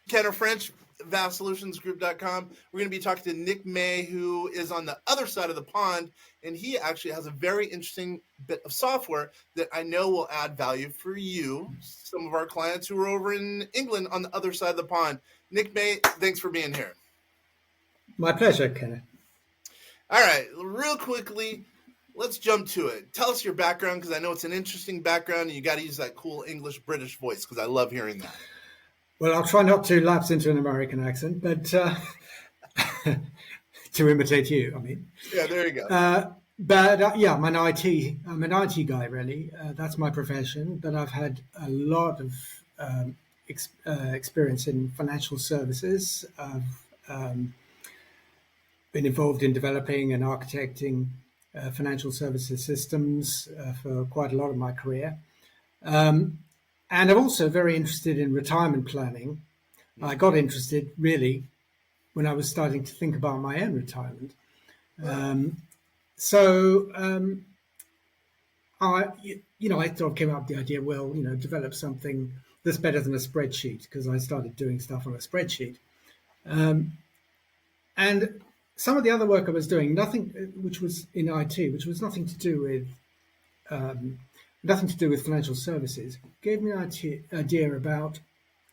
Kenner French, vastsolutionsgroup.com. We're going to be talking to Nick May, who is on the other side of the pond, and he actually has a very interesting bit of software that I know will add value for you, some of our clients who are over in England on the other side of the pond. Nick May, thanks for being here. My pleasure, Kenneth. All right, real quickly, let's jump to it. Tell us your background, because I know it's an interesting background, and you got to use that cool English British voice, because I love hearing that. Well, I'll try not to lapse into an American accent, but to imitate you, I mean. Yeah, there you go. Yeah, I'm an IT guy, really. That's my profession, but I've had a lot of experience in financial services. I've been involved in developing and architecting financial services systems for quite a lot of my career. And I'm also very interested in retirement planning. I got interested really when I was starting to think about my own retirement. I sort of came up with the idea, develop something that's better than a spreadsheet, because I started doing stuff on a spreadsheet. And some of the other work I was doing, which was in IT, which was nothing to do with financial services, gave me an idea about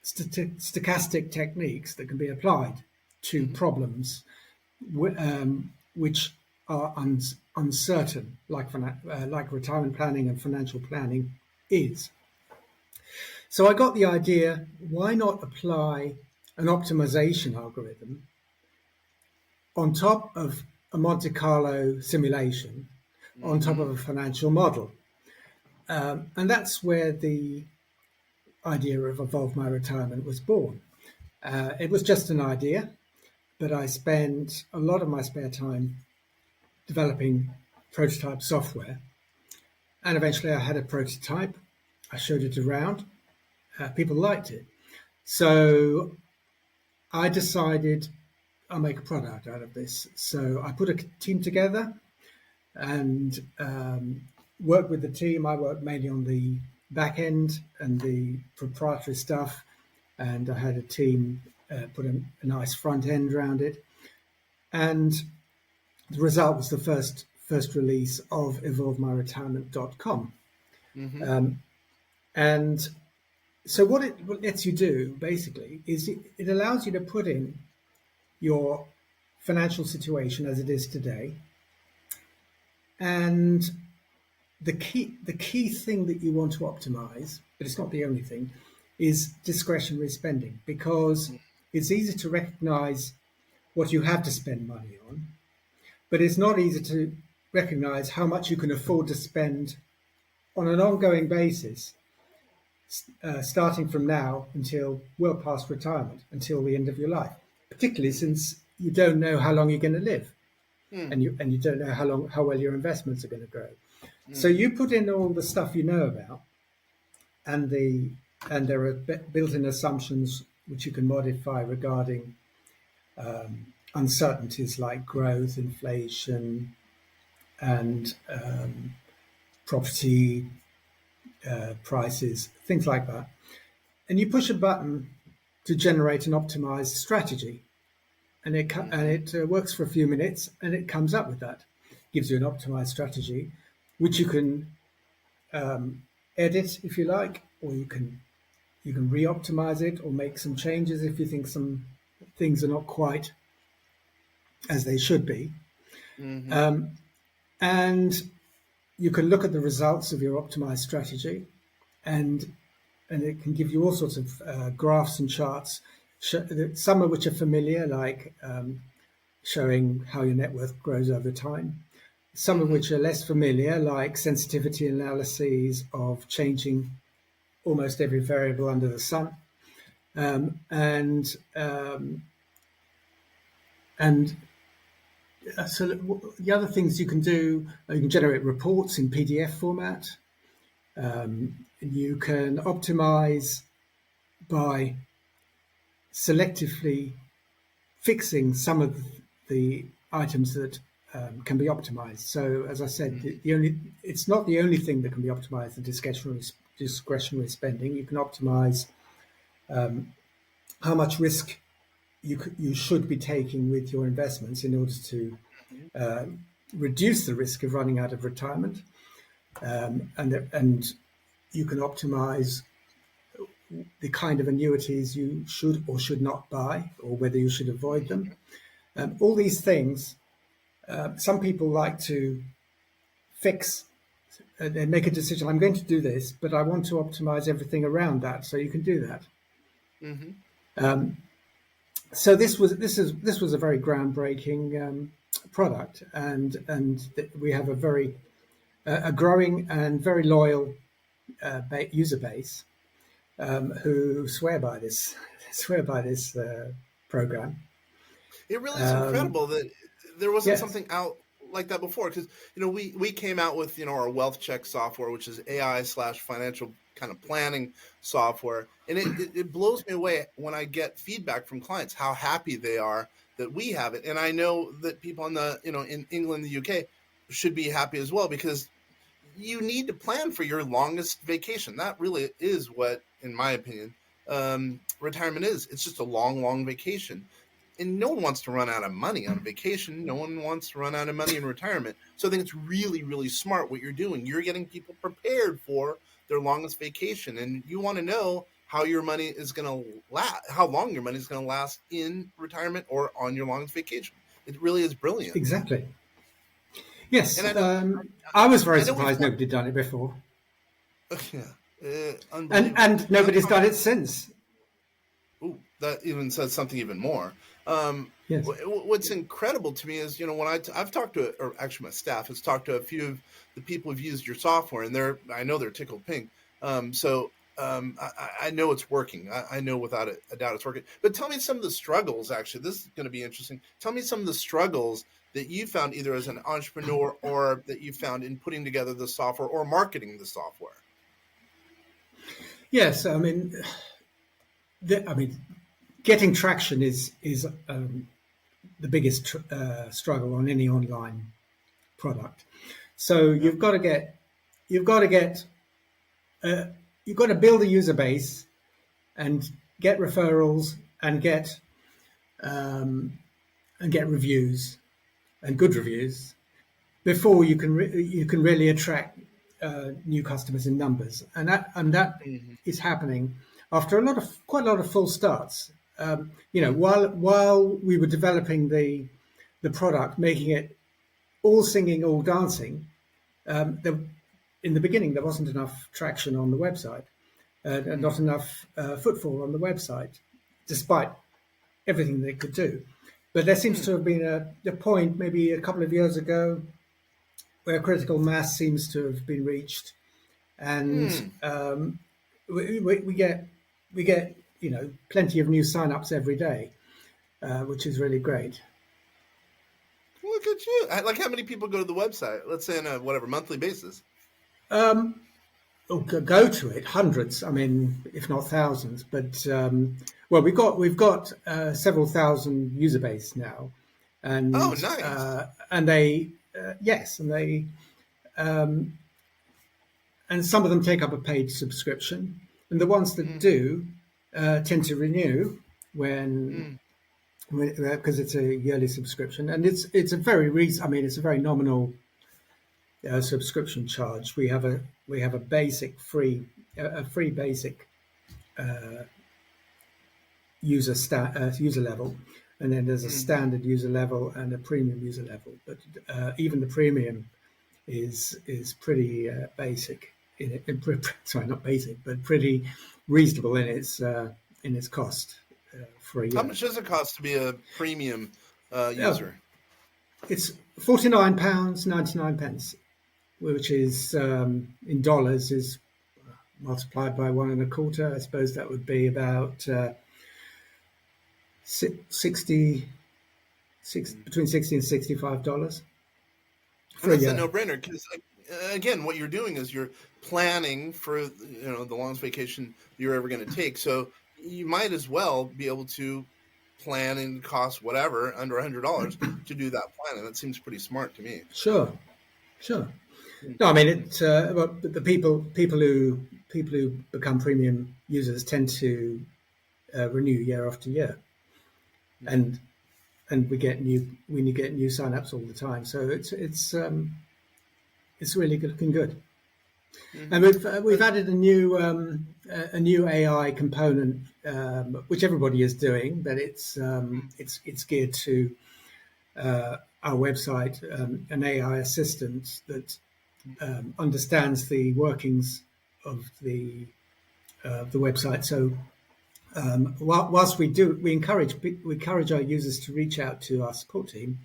stochastic techniques that can be applied to problems which are uncertain, like retirement planning and financial planning is. So I got the idea, why not apply an optimization algorithm on top of a Monte Carlo simulation, on top of a financial model? And that's where the idea of Evolve My Retirement was born. It was just an idea, but I spent a lot of my spare time developing prototype software. And eventually I had a prototype. I showed it around. People liked it. So I decided I'll make a product out of this. So I put a team together and worked with the team. I worked mainly on the back end and the proprietary stuff, and I had a team put a nice front end around it. And the result was the first release of evolvemyretirement.com. And so what it lets you do, basically, is it allows you to put in your financial situation as it is today. And the key thing that you want to optimize, but it's not the only thing, is discretionary spending, because it's easy to recognize what you have to spend money on, but it's not easy to recognize how much you can afford to spend on an ongoing basis, starting from now until well past retirement, until the end of your life, particularly since you don't know how long you're going to live. And you don't know how well your investments are going to grow. So you put in all the stuff you know about, and there are built-in assumptions which you can modify regarding uncertainties like growth, inflation, and property prices, things like that. And you push a button to generate an optimized strategy. And it works for a few minutes, and it comes up with that. Gives you an optimized strategy, which you can edit if you like, or you can re-optimize it or make some changes if you think some things are not quite as they should be. And you can look at the results of your optimized strategy, and it can give you all sorts of graphs and charts. Some of which are familiar, like showing how your net worth grows over time. Some of which are less familiar, like sensitivity analyses of changing almost every variable under the sun. So the other things you can do, you can generate reports in PDF format. You can optimize by selectively fixing some of the items that can be optimized. So, as I said, it's not the only thing that can be optimized, the discretionary spending. You can optimize how much risk you should be taking with your investments in order to reduce the risk of running out of retirement, and you can optimize the kind of annuities you should or should not buy, or whether you should avoid them. All these things, some people like to fix and make a decision. I'm going to do this, but I want to optimize everything around that. So you can do that. So this was a very groundbreaking product, and we have a growing and very loyal user base who swear by this program. It really is incredible that there wasn't Yes. something out like that before, because we came out with our wealth check software, which is AI/financial kind of planning software, and it blows me away when I get feedback from clients how happy they are that we have it. And I know that people in in England, the UK, should be happy as well, because you need to plan for your longest vacation. That really is what, in my opinion, retirement is. It's just a long vacation. And no one wants to run out of money on vacation. No one wants to run out of money in retirement. So I think it's really, really smart what you're doing. You're getting people prepared for their longest vacation. And you want to know how your money is going to last, how long your money is going to last in retirement or on your longest vacation. It really is brilliant. Exactly. Yes. And I was very surprised nobody had done it before. Yeah. And nobody's done it since. Ooh, that even says something even more. Yes. What's incredible to me is, when I've talked to, or actually my staff has talked to a few of the people who've used your software, and I know they're tickled pink. I know it's working. I know without a doubt it's working. But tell me some of the struggles, actually. This is going to be interesting. Tell me some of the struggles that you found either as an entrepreneur or that you found in putting together the software or marketing the software. Yes, I mean, getting traction is the biggest struggle on any online product. So you've got to build a user base and get referrals and get reviews and good reviews before you can really attract new customers in numbers, and that is happening after quite a lot of false starts. While we were developing the product, making it all singing, all dancing, in the beginning there wasn't enough traction on the website, and not enough footfall on the website, despite everything they could do. But there seems to have been a point, maybe a couple of years ago, where critical mass seems to have been reached, and we get plenty of new sign-ups every day, which is really great. Look at you! Like, how many people go to the website? Let's say on a monthly basis. Go to it, hundreds. I mean, if not thousands. But we've got several thousand user base now, and nice. And they yes, and they and some of them take up a paid subscription, and the ones that do tend to renew when because it's a yearly subscription, and it's a very nominal subscription charge. We have a basic free basic user level, and then there's a standard user level and a premium user level. But even the premium is pretty basic in it. Sorry, not basic, but pretty reasonable in its cost for a year. How much does it cost to be a premium user? It's £49.99, which is in dollars is multiplied by 1.25. I suppose that would be about 60 between $60 and $65 for a year. That's a no-brainer, because again, what you're doing is you're planning for the longest vacation you're ever going to take. So you might as well be able to plan and cost whatever under $100 to do that plan, and that seems pretty smart to me. Sure. No, I mean the people who become premium users tend to renew year after year, and we get new signups all the time. So it's really looking good. Mm-hmm. And we've added a new AI component, which everybody is doing, but it's geared to our website, an AI assistant that understands the workings of the website. So whilst we encourage our users to reach out to our support team,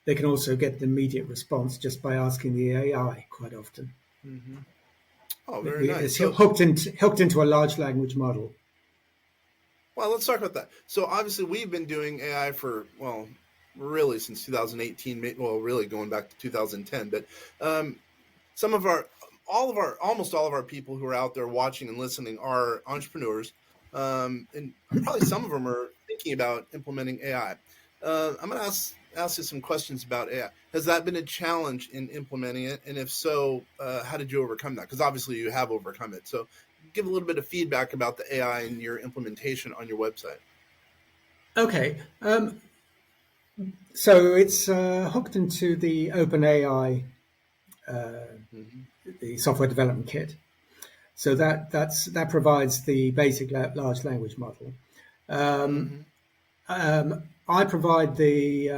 they can also get an immediate response just by asking the AI quite often. Mm-hmm. Oh, very nice. It's hooked into a large language model. Well, let's talk about that. So obviously we've been doing AI for, well, really since 2018, well, really going back to 2010. But almost all of our people who are out there watching and listening are entrepreneurs. And probably some of them are thinking about implementing AI. I'm going to ask you some questions about AI. Has that been a challenge in implementing it? And if so, how did you overcome that? Because obviously you have overcome it. So give a little bit of feedback about the AI and your implementation on your website. Okay. So it's hooked into the OpenAI, Mm-hmm. the software development kit. So that provides the basic large language model. Mm-hmm. I provide the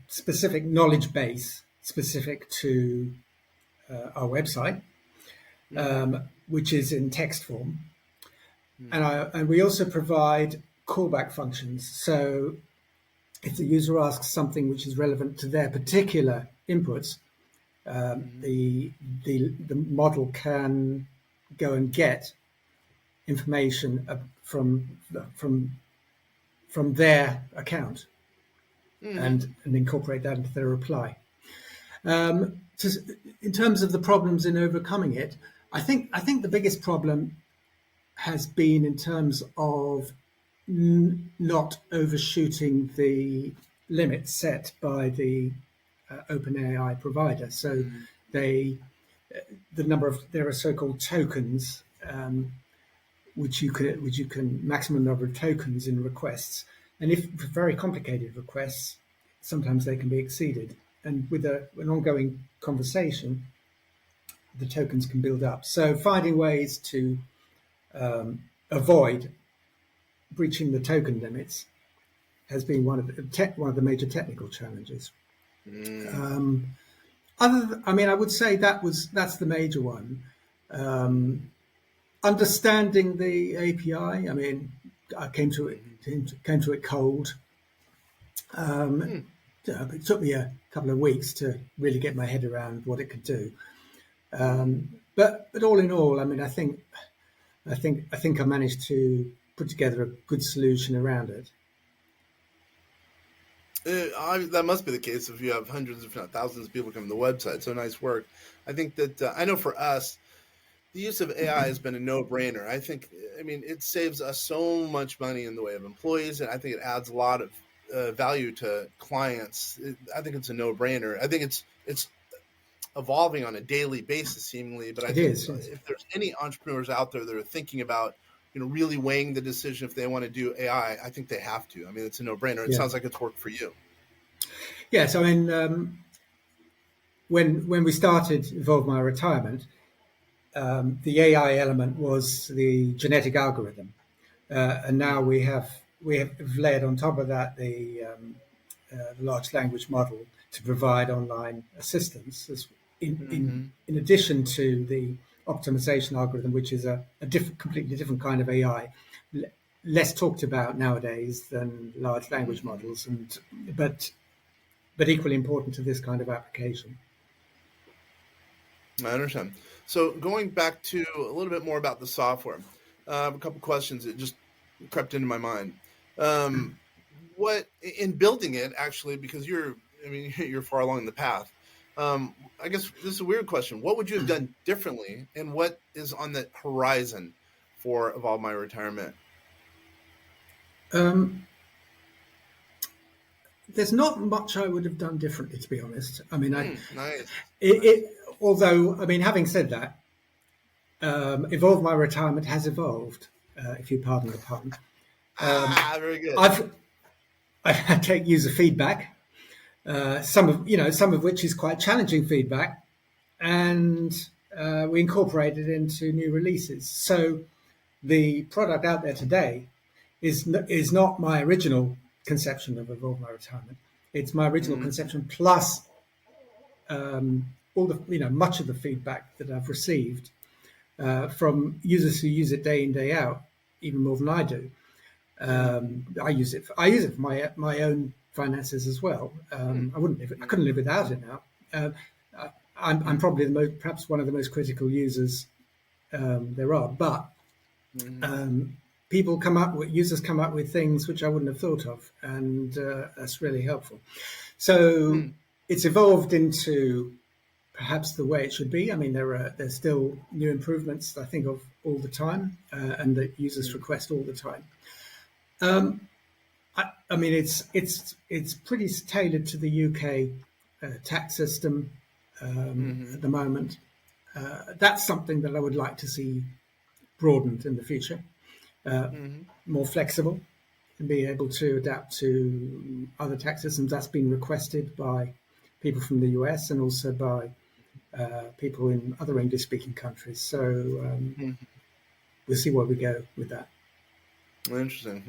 specific knowledge base specific to our website, which is in text form, and we also provide callback functions. So if the user asks something which is relevant to their particular inputs, the model can go and get information from their account and incorporate that into their reply. In terms of the problems in overcoming it, I think the biggest problem has been in terms of not overshooting the limits set by the OpenAI provider. So there are so-called tokens, which you can maximum number of tokens in requests, and if for very complicated requests, sometimes they can be exceeded. And with an ongoing conversation, the tokens can build up. So finding ways to avoid breaching the token limits has been one of the major technical challenges. I would say that's the major one. Understanding the API. I mean, I came to it cold. It took me a couple of weeks to really get my head around what it could do. But all in all, I mean, I think I managed to put together a good solution around it. That must be the case if you have hundreds, if not thousands, of people coming to the website. So nice work. I think that I know for us, the use of AI has been a no-brainer. I mean, it saves us so much money in the way of employees, and I think it adds a lot of value to clients. I think it's a no-brainer. I think it's evolving on a daily basis, seemingly. But I think if there's any entrepreneurs out there that are thinking about, really weighing the decision if they want to do AI, I think they have to. I mean, it's a no-brainer. It sounds like it's worked for you. Yes, I mean, when we started Evolve My Retirement, the AI element was the genetic algorithm, and now we have layered on top of that the large language model to provide online assistance in addition to the optimization algorithm, which is a completely different kind of AI, less talked about nowadays than large language models, but equally important to this kind of application. I understand. So going back to a little bit more about the software, I have a couple questions that just crept into my mind. What in building it actually, because you're far along the path. I guess this is a weird question. What would you have done differently, and what is on the horizon for Evolve My Retirement? There's not much I would have done differently, to be honest. I mean, nice. Although, I mean, having said that, Evolve My Retirement has evolved, if you pardon the pun. Very good. I take user feedback, some of which is quite challenging feedback, and we incorporate it into new releases. So the product out there today is not my original conception of Evolve My Retirement. It's my original conception plus all the much of the feedback that I've received from users who use it day in day out, even more than I do. I use it. I use it for my own finances as well. I couldn't live without it now. I'm probably perhaps one of the most critical users there are, but users come up with things which I wouldn't have thought of, and that's really helpful. So it's evolved into perhaps the way it should be. I mean, there's still new improvements I think of all the time, and that users request all the time. I mean, it's pretty tailored to the UK tax system at the moment. That's something that I would like to see broadened in the future, more flexible, and be able to adapt to other tax systems. That's been requested by people from the US and also by people in other English-speaking countries. So we'll see where we go with that. Interesting.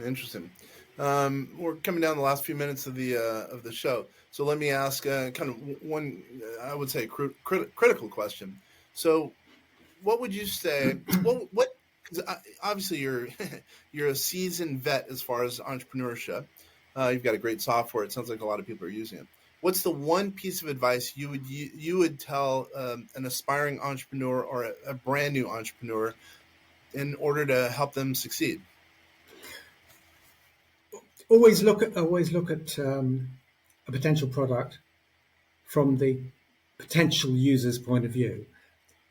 We're coming down the last few minutes of the show, so let me ask kind of one, I would say, critical question. So, what would you say? What? Because obviously you're a seasoned vet as far as entrepreneurship. You've got a great software. It sounds like a lot of people are using it. What's the one piece of advice you would tell an aspiring entrepreneur or a brand new entrepreneur in order to help them succeed? Always look at a potential product from the potential user's point of view.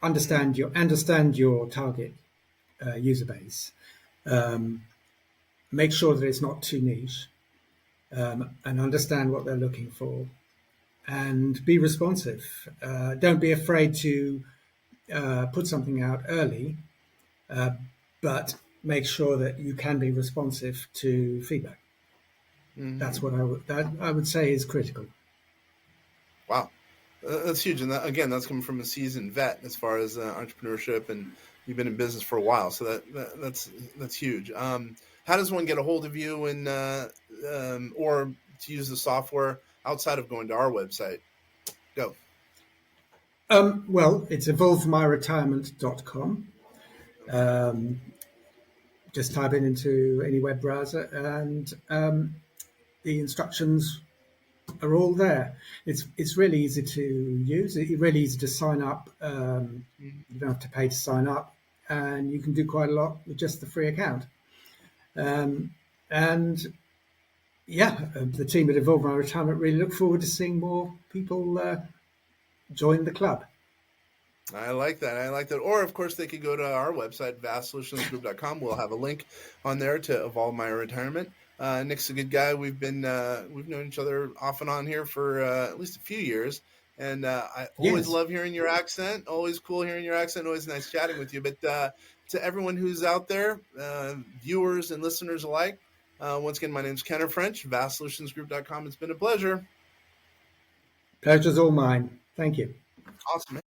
Understand your target user base. Make sure that it's not too niche, and understand what they're looking for, and be responsive. Don't be afraid to put something out early, but make sure that you can be responsive to feedback. That's what I would say is critical. Wow, that's huge, and that's coming from a seasoned vet as far as entrepreneurship, and you've been in business for a while, so that's huge. How does one get a hold of you, and or to use the software outside of going to our website? Go. Well, it's evolvemyretirement.com. Just type it into any web browser, and the instructions are all there. It's really easy to use. It's really easy to sign up. You don't have to pay to sign up, and you can do quite a lot with just the free account. The team at Evolve My Retirement really look forward to seeing more people join the club. I like that. Or, of course, they could go to our website, vastsolutionsgroup.com. We'll have a link on there to Evolve My Retirement. Nick's a good guy. We've known each other off and on here for at least a few years. And I always love hearing your accent. Always cool hearing your accent. Always nice chatting with you. But to everyone who's out there, viewers and listeners alike, once again, my name's Kenner French, vastsolutionsgroup.com. It's been a pleasure. Pleasure's all mine. Thank you. Awesome.